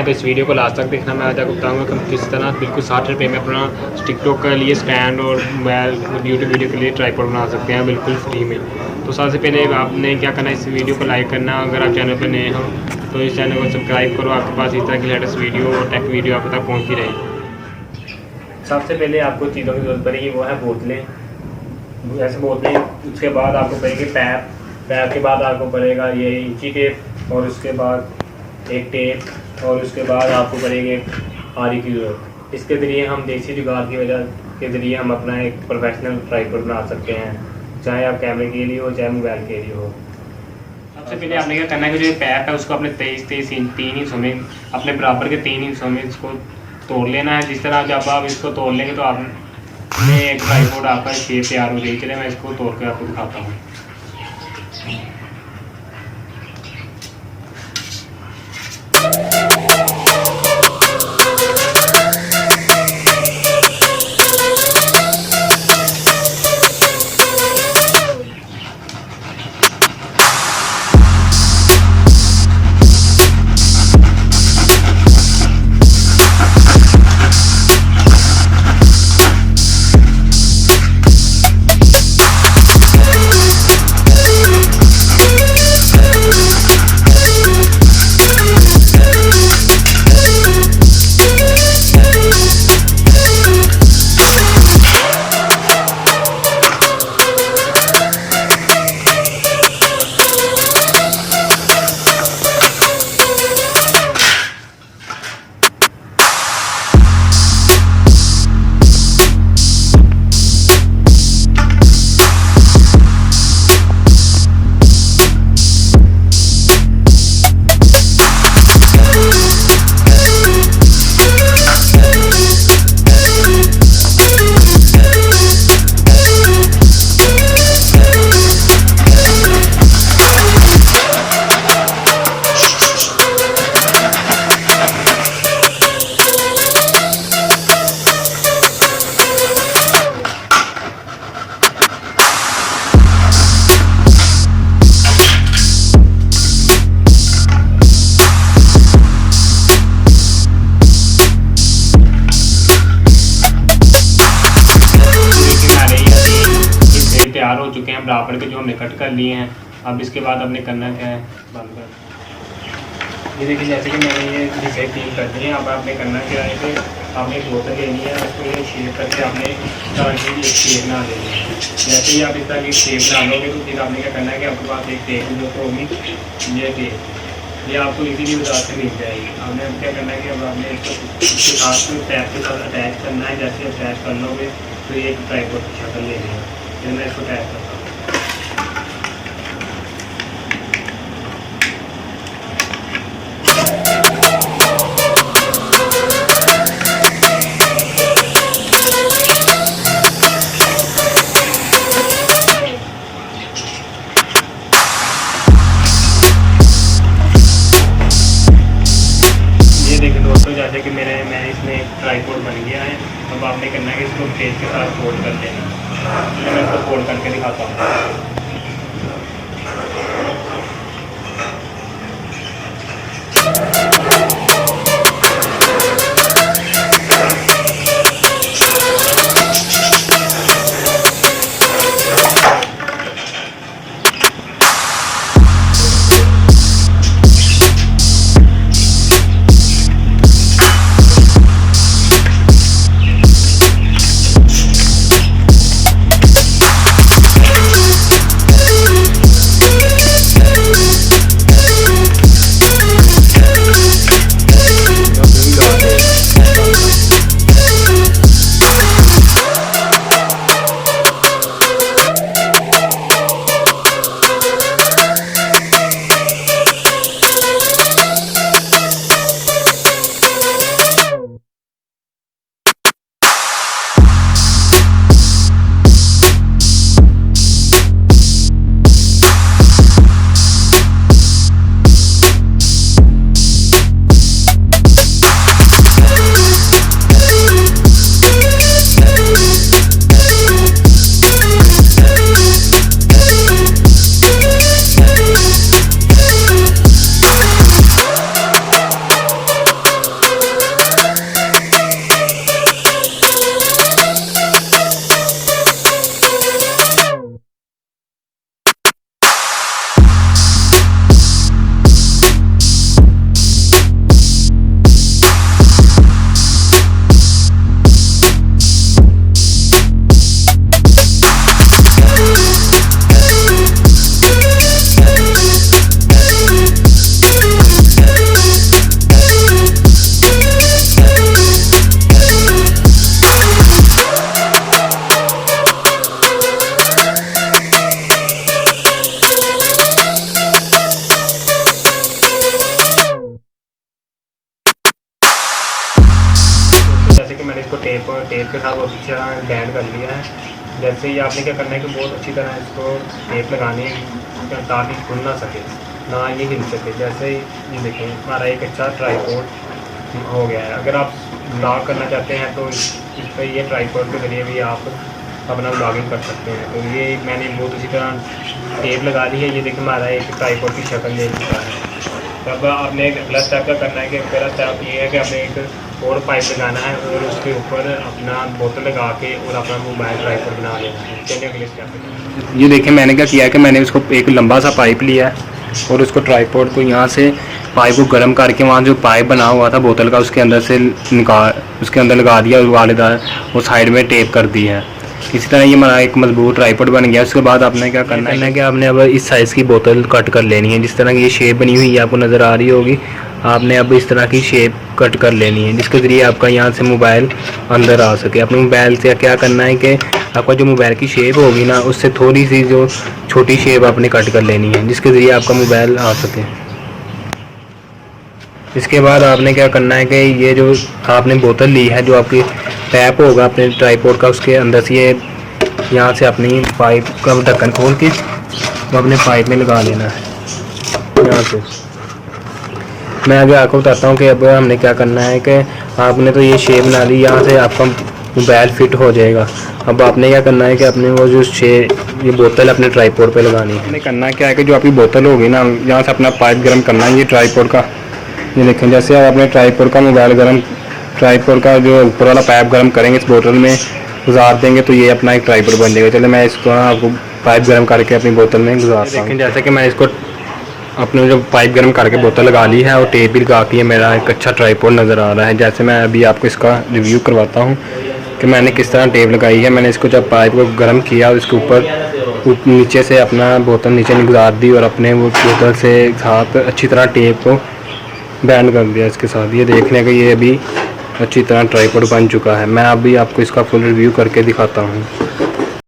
हैं तो इस वीडियो को लास्ट तक देखना। मैं आज आपको बताऊँगा कि किस तरह बिल्कुल 60 रुपये में अपना टिकटॉक के लिए स्टैंड और मोबाइल यूट्यूब वीडियो के लिए ट्राईपॉड बना सकते हैं बिल्कुल फ्री में। तो सबसे पहले आपने क्या करना है, इस वीडियो को लाइक करना। अगर आप चैनल पर नए हो तो इस चैनल को सब्सक्राइब करो, आपके पास इस तरह की लेटेस्ट वीडियो और टेक वीडियो आप तक पहुँचती रहे। सबसे पहले आपको चीज़ों की ज़रूरत पड़ेगी, वो है बोतलें, ऐसे बोतलें। उसके बाद आपको पड़ेगी पैप के बाद आपको पड़ेगा ये इंची टेप, और उसके बाद एक टेप, और उसके बाद आपको पड़ेगी एक आरी की ज़रूरत। इसके ज़रिए हम देसी जुगाड़ की वजह के ज़रिए हम अपना एक प्रोफेशनल ट्राइपॉड बना सकते हैं, चाहे आप कैमरे के लिए हो चाहे मोबाइल के लिए हो। सबसे पहले आपने क्या करना है कि जो पैप है उसको अपने 23 इंच 3 हिस्सों में, अपने बराबर के 3 हिस्सों में इसको तोड़ लेना है। जिस तरह जब आप इसको तोड़ लेंगे तो आपने एक ट्राइपॉड आपका शेप तैयार हो जाएगी। चलिए मैं इसको तोड़ कर आपको दिखाता हूँ। तैयार हो चुके हैं बराबर के, जो हमने कट कर लिए हैं। अब इसके बाद हमने करना क्या है, बंद कर। ये देखिए जैसे कि मैंने ये डिज़ाइन 3 कर दिए हैं। अब आपने करना क्या है कि आपने एक बोतल लेनी है, उसको ये शेप करके आपने इस तरह की एक शेप बना देनी है। जैसे ही आप इस तरह की शेप डालोगे तो फिर आपने क्या करना है कि आपके पास एक टेप जो होगी, ये टेप ये आपको इजीली बाजार से मिल जाएगी। आपने अब क्या करना है कि अब आपने इसके साथ में टैप के साथ अटैच करना है। जैसे अटैच कर लोगे तो ये एक ट्राइपॉड की शक्ल ले लेगा। फिर मैं इसको टैप करता हूँ। ये देखिए दोस्तों, जैसे कि मैंने इसमें एक ट्राइपॉड बन गया है। अब आपने करना है कि इसको पेज के साथ फोल्ड कर देना। मैं इसको फोल्ड करके दिखाता हूँ। टेप के साथ बहुत अच्छी तरह बैंड कर लिया है। जैसे ही आपने क्या करना है कि बहुत अच्छी तरह इसको टेप लगानी है ताकि खुल ना सके, ना ये हिल सके। जैसे ही ये देखें हमारा एक अच्छा ट्राईपोड हो गया है। अगर आप ब्लॉग करना चाहते हैं तो इस पर ये ट्राईपोड के ज़रिए भी आप अपना ब्लॉगिंग कर सकते हैं। तो ये मैंने बहुत अच्छी तरह टेप लगा दी है। ये देखिए हमारा एक ट्राईपोड की शक्ल ले चुका है। तब आपने एक अगला स्टेप क्या करना है कि पहला स्टेप ये है कि आपने एक और पाइप लगाना है और उसके ऊपर अपना बोतल लगा के और अपना मोबाइल ट्राईपोड बना लेना है। चलिए अगले स्टेप। ये देखिए मैंने क्या किया है कि मैंने उसको एक लंबा सा पाइप लिया है और उसको ट्राईपोड को यहाँ से पाइप को गर्म करके वहाँ जो पाइप बना हुआ था बोतल का उसके अंदर से उसके अंदर लगा दिया और वालेदार वो साइड में टेप कर दी है। इसी तरह ये हमारा एक मजबूत ट्राईपोड बन गया। उसके बाद आपने क्या करना है कि आपने अब इस साइज़ की बोतल कट कर लेनी है। जिस तरह की ये शेप बनी हुई है आपको नज़र आ रही होगी, आपने अब इस तरह की शेप कट कर लेनी है जिसके ज़रिए आपका यहाँ से मोबाइल अंदर आ सके। अपने मोबाइल से क्या करना है कि आपका जो मोबाइल की शेप होगी ना उससे थोड़ी सी जो छोटी शेप आपने कट कर लेनी है जिसके ज़रिए आपका मोबाइल आ सके। इसके बाद आपने क्या करना है कि ये जो आपने बोतल ली है जो आपकी टैप होगा अपने ट्राईपोड का उसके अंदर से ये यहाँ से अपनी पाइप का ढक्कन खोल के वो अपने पाइप में लगा लेना है यहाँ से। मैं आगे आपको बताता हूँ कि अब हमने क्या करना है कि आपने तो ये शेप बना ली, यहाँ से आपका मोबाइल फिट हो जाएगा। अब आपने क्या करना है कि अपने वो जो ये बोतल अपने ट्राईपोड पे लगानी है। आपने करना क्या है कि जो आपकी बोतल होगी ना यहाँ से अपना पाइप गर्म करना है ये ट्राईपोड का। ये देखें जैसे आप अपने ट्राईपोड का मोबाइल गर्म ट्राईपोड का जो ऊपर वाला पाइप गर्म करेंगे इस बोतल में गुजार देंगे तो ये अपना एक ट्राईपोड बन जाएगा। चलो मैं इसको आपको पाइप गर्म करके अपनी बोतल में गुजारता हूँ। देखें जैसे कि मैं इसको अपने जो पाइप गर्म करके बोतल लगा ली है और टेप भी लगा के मेरा एक अच्छा ट्राईपोड नज़र आ रहा है। जैसे मैं अभी आपको इसका रिव्यू करवाता हूँ कि मैंने किस तरह टेप लगाई है। मैंने इसको जब पाइप को गर्म किया और इसके ऊपर नीचे से अपना बोतल नीचे गुजार दी और अपने वो बोतल से साथ अच्छी तरह टेप को बैंड कर दिया इसके साथ। ये देखने का ये अभी अच्छी तरह ट्राईपोड बन चुका है। मैं अभी आपको इसका फुल रिव्यू करके दिखाता हूँ।